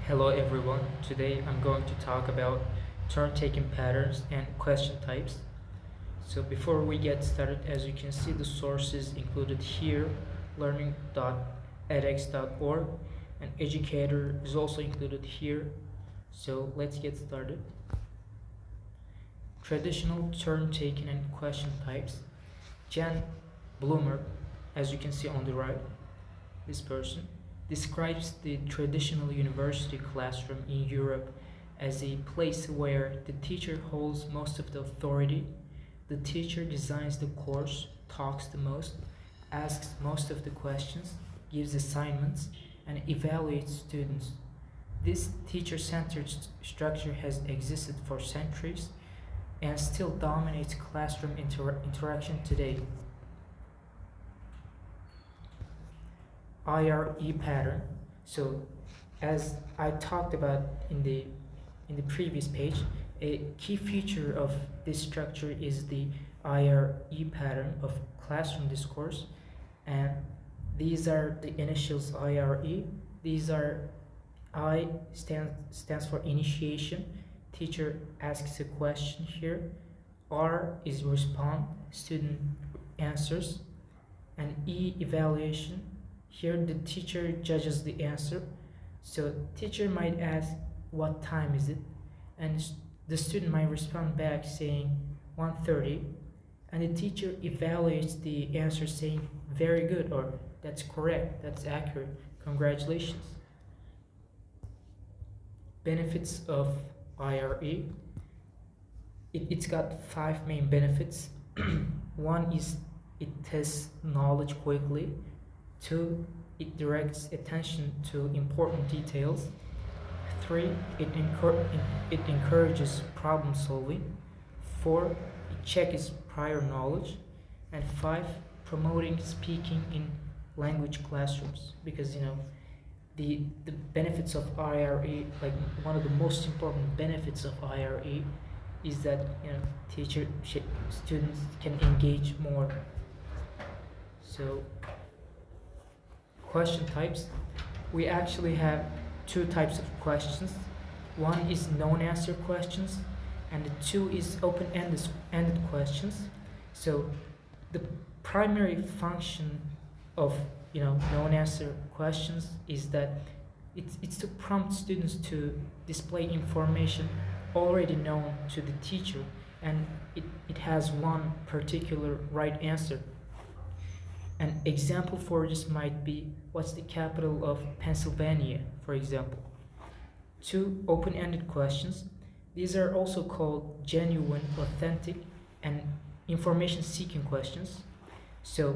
Hello everyone. Today I'm going to talk about turn-taking patterns and question types. So before we get started, as you can see, the sources included here, learning.edx.org, and educator is also included here. So let's get started. Traditional turn-taking and question types. Jan Bloomer, as you can see on the right, this person describes the traditional university classroom in Europe as a place where the teacher holds most of the authority. The teacher designs the course, talks the most, asks most of the questions, gives assignments, and evaluates students. This teacher-centered structure has existed for centuries and still dominates classroom interaction today. IRE pattern. So as I talked about in the previous page, a key feature of this structure is the IRE pattern of classroom discourse, and these are the initials IRE. These are stands for initiation. Teacher asks a question here. R is respond, student answers, and E evaluation. Here the teacher judges the answer. So teacher might ask, what time is it? And the student might respond back saying 1:30, and the teacher evaluates the answer saying very good, or that's correct, that's accurate, congratulations. Benefits of IRE. It's got 5 main benefits. One is it tests knowledge quickly. 2, it directs attention to important details. 3, it encourages problem solving. 4, it checks prior knowledge. And 5, promoting speaking in language classrooms. Because the benefits of IRE, like one of the most important benefits of IRE is that students can engage more. So question types, we actually have 2 types of questions. One is non-answer questions, and the 2 is open-ended questions. So the primary function of non-answer questions is that it's to prompt students to display information already known to the teacher, and it has one particular right answer. An example for this might be, what's the capital of Pennsylvania, for example. 2 open-ended questions. These are also called genuine, authentic, and information-seeking questions. So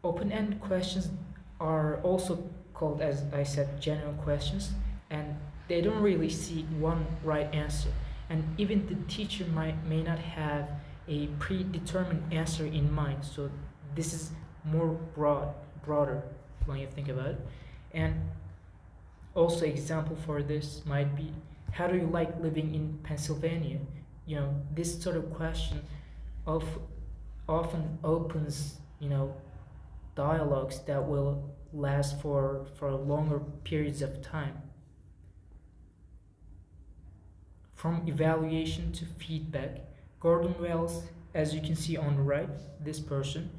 open-ended questions are also called, as I said, genuine questions, and they don't really seek one right answer. And even the teacher may not have a predetermined answer in mind. So this is more broader when you think about it. And also example for this might be, how do you like living in Pennsylvania? This sort of question often opens dialogues that will last for longer periods of time. From evaluation to feedback, Gordon Wells, as you can see on the right, this person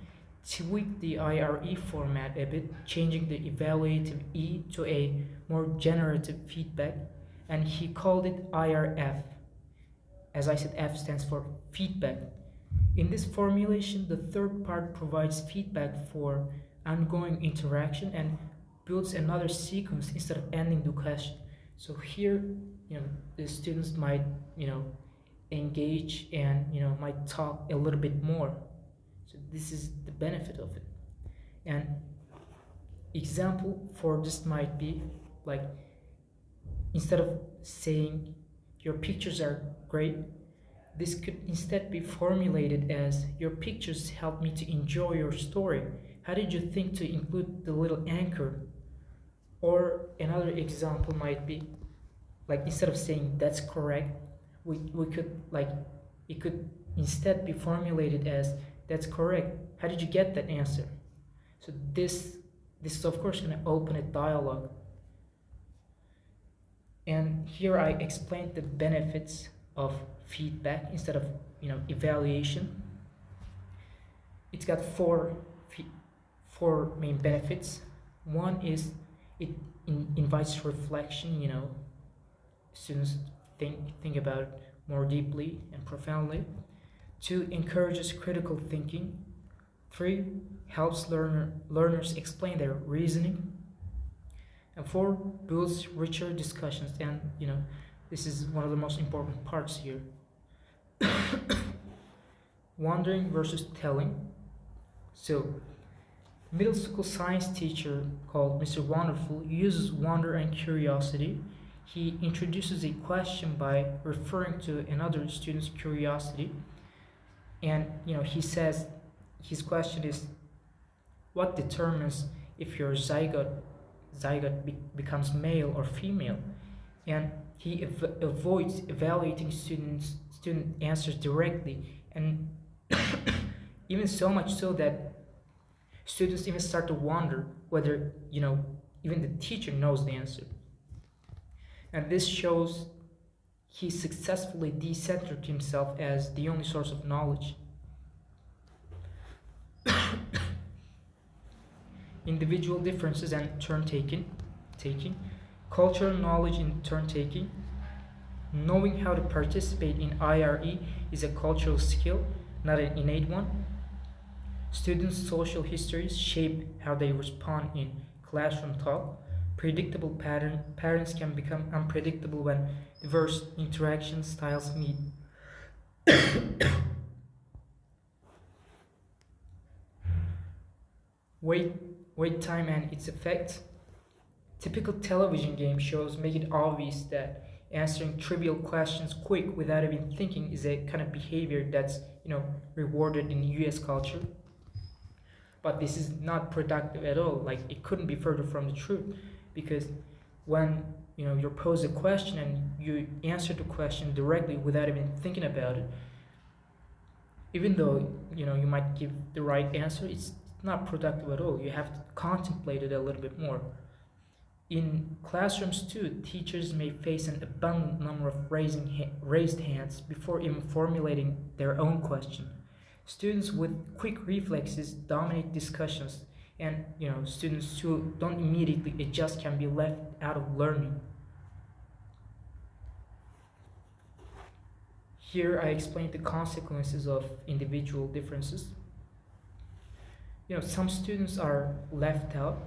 tweaked the IRE format a bit, changing the evaluative E to a more generative feedback, and he called it IRF. As I said, F stands for feedback. In this formulation, the third part provides feedback for ongoing interaction and builds another sequence instead of ending the question. So here, the students might, engage and, might talk a little bit more. So this is the benefit of it. And example for this might be, like, instead of saying your pictures are great, this could instead be formulated as, your pictures helped me to enjoy your story. How did you think to include the little anchor? Or another example might be, like, instead of saying that's correct, we could, like, it could instead be formulated as, that's correct. How did you get that answer? So this is of course going to open a dialogue. And here I explained the benefits of feedback instead of evaluation. It's got four main benefits. One is it invites reflection. Students think about it more deeply and profoundly. Two, encourages critical thinking. Three, helps learners explain their reasoning. And four, builds richer discussions. And this is one of the most important parts here. Wondering versus telling. So, middle school science teacher called Mr. Wonderful uses wonder and curiosity. He introduces a question by referring to another student's curiosity. And he says his question is, what determines if your zygote becomes male or female? And he avoids evaluating student answers directly, and even so much so that students even start to wonder whether even the teacher knows the answer. And this shows he successfully decentered himself as the only source of knowledge. Individual differences and turn-taking. Cultural knowledge in turn-taking. Knowing how to participate in IRE is a cultural skill, not an innate one. Students' social histories shape how they respond in classroom talk. Predictable patterns can become unpredictable when diverse interaction styles meet. Wait time and its effects. Typical television game shows make it obvious that answering trivial questions quick without even thinking is a kind of behavior that's rewarded in US culture. But this is not productive at all. Like, it couldn't be further from the truth, because when you're posed a question and you answer the question directly without even thinking about it, even though you might give the right answer, it's not productive at all. You have to contemplate it a little bit more. In classrooms too, teachers may face an abundant number of raised hands before even formulating their own question. Students with quick reflexes dominate discussions, and students who don't immediately adjust can be left out of learning. Here I explained the consequences of individual differences. Some students are left out,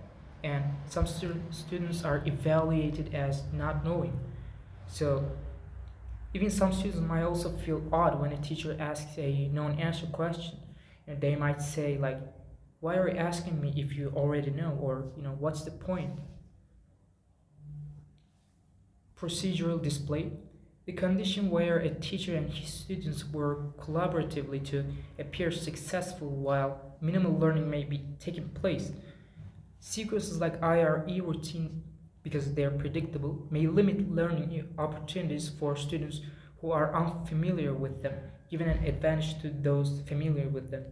and some students are evaluated as not knowing. So even some students might also feel odd when a teacher asks a non-answer question. They might say, like, why are you asking me if you already know? Or what's the point? Procedural display. The condition where a teacher and his students work collaboratively to appear successful while minimal learning may be taking place. Sequences like IRE routine, because they are predictable, may limit learning opportunities for students who are unfamiliar with them, giving an advantage to those familiar with them.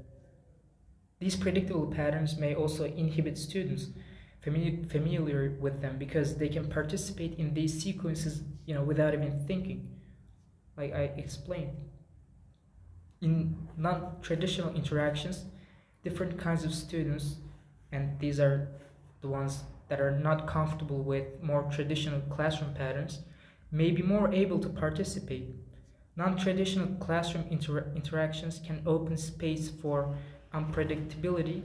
These predictable patterns may also inhibit students familiar with them, because they can participate in these sequences without even thinking, like I explained. In non-traditional interactions, different kinds of students, and these are the ones that are not comfortable with more traditional classroom patterns, may be more able to participate. Non-traditional classroom interactions can open space for unpredictability,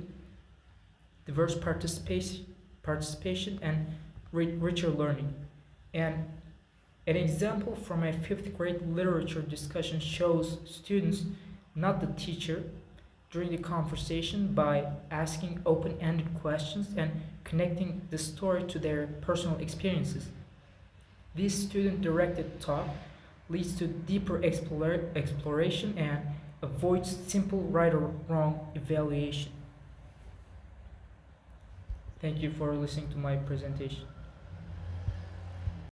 diverse participation, and richer learning. And an example from my 5th grade literature discussion shows students, not the teacher, during the conversation by asking open-ended questions and connecting the story to their personal experiences. This student-directed talk leads to deeper exploration and avoids simple right or wrong evaluation. Thank you for listening to my presentation.